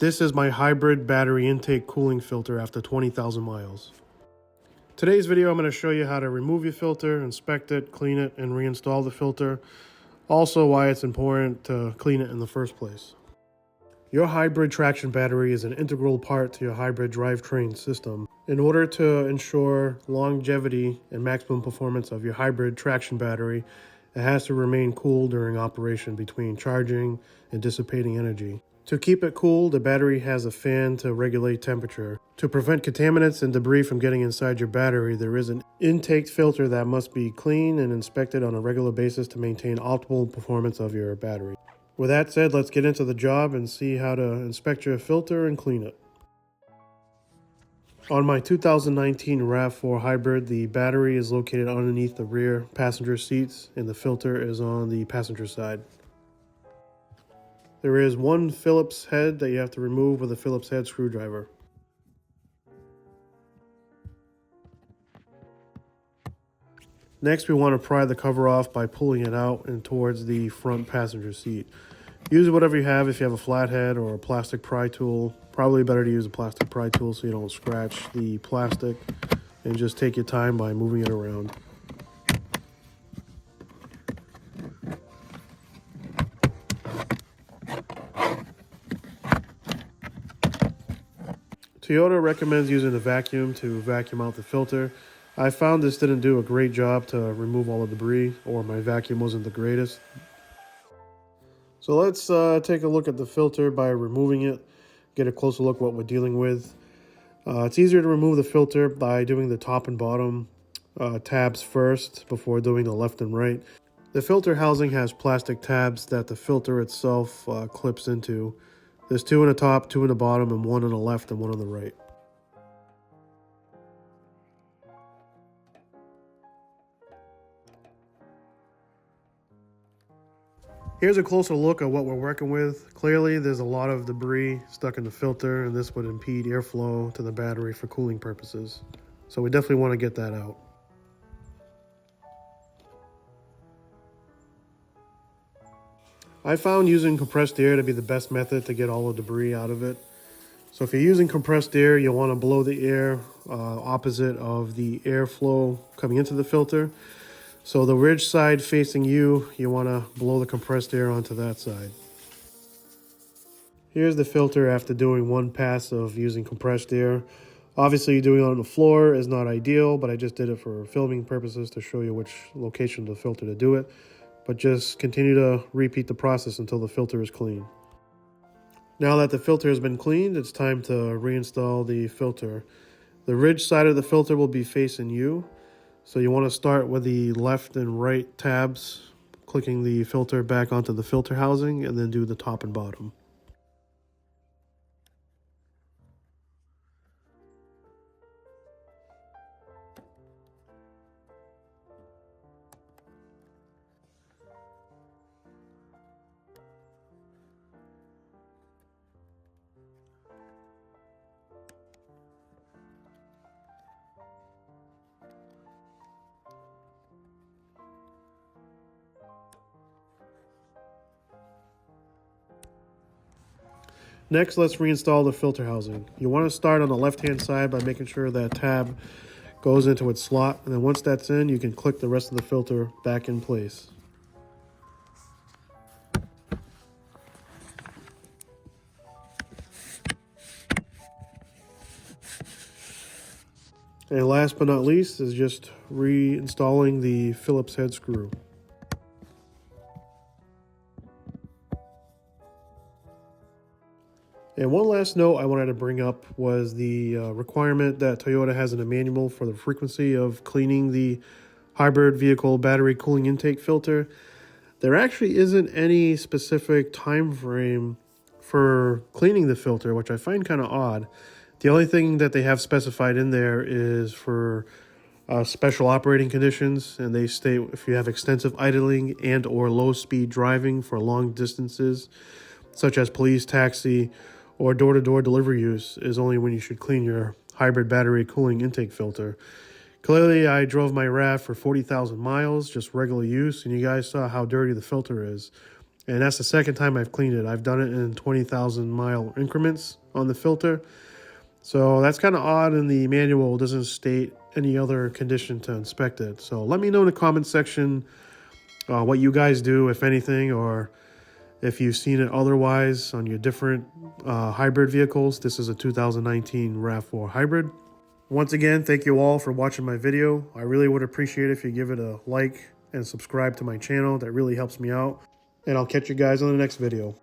This is my hybrid battery intake cooling filter after 20,000 miles. Today's video I'm going to show you how to remove your filter, inspect it, clean it, and reinstall the filter. Also why it's important to clean it in the first place. Your hybrid traction battery is an integral part to your hybrid drivetrain system. In order to ensure longevity and maximum performance of your hybrid traction battery, it has to remain cool during operation between charging and dissipating energy. To keep it cool, the battery has a fan to regulate temperature. To prevent contaminants and debris from getting inside your battery, there is an intake filter that must be cleaned and inspected on a regular basis to maintain optimal performance of your battery. With that said, let's get into the job and see how to inspect your filter and clean it. On my 2019 RAV4 Hybrid, the battery is located underneath the rear passenger seats and the filter is on the passenger side. There is one Phillips head that you have to remove with a Phillips head screwdriver. Next, we want to pry the cover off by pulling it out and towards the front passenger seat. Use whatever you have. If you have a flathead or a plastic pry tool, probably better to use a plastic pry tool so you don't scratch the plastic, and just take your time by moving it around. Toyota recommends using a vacuum to vacuum out the filter. I found this didn't do a great job to remove all the debris, or my vacuum wasn't the greatest. So let's take a look at the filter by removing it, get a closer look at what we're dealing with. It's easier to remove the filter by doing the top and bottom tabs first before doing the left and right. The filter housing has plastic tabs that the filter itself clips into. There's two in the top, two in the bottom, and one on the left and one on the right. Here's a closer look at what we're working with. Clearly, there's a lot of debris stuck in the filter, and this would impede airflow to the battery for cooling purposes. So we definitely want to get that out. I found using compressed air to be the best method to get all the debris out of it. So if you're using compressed air, you'll want to blow the air opposite of the airflow coming into the filter. So the ridge side facing you, you want to blow the compressed air onto that side. Here's the filter after doing one pass of using compressed air. Obviously doing it on the floor is not ideal, but I just did it for filming purposes to show you which location of the filter to do it. But just continue to repeat the process until the filter is clean. Now that the filter has been cleaned, it's time to reinstall the filter. The ridge side of the filter will be facing you. So you want to start with the left and right tabs, clicking the filter back onto the filter housing, and then do the top and bottom. Next, let's reinstall the filter housing. You want to start on the left-hand side by making sure that tab goes into its slot, and then once that's in, you can click the rest of the filter back in place. And last but not least is just reinstalling the Phillips head screw. And one last note I wanted to bring up was the requirement that Toyota has in a manual for the frequency of cleaning the hybrid vehicle battery cooling intake filter. There actually isn't any specific time frame for cleaning the filter, which I find kind of odd. The only thing that they have specified in there is for special operating conditions, and they state if you have extensive idling and or low-speed driving for long distances, such as police, taxi, or door-to-door delivery use, is only when you should clean your hybrid battery cooling intake filter. Clearly, I drove my RAV for 40,000 miles, just regular use, and you guys saw how dirty the filter is. And that's the second time I've cleaned it. I've done it in 20,000 mile increments on the filter. So that's kind of odd, and the manual doesn't state any other condition to inspect it. So let me know in the comment section what you guys do, if anything, or if you've seen it otherwise on your different hybrid vehicles. This is a 2019 RAV4 Hybrid. Once again, thank you all for watching my video. I really would appreciate it if you give it a like and subscribe to my channel. That really helps me out. And I'll catch you guys on the next video.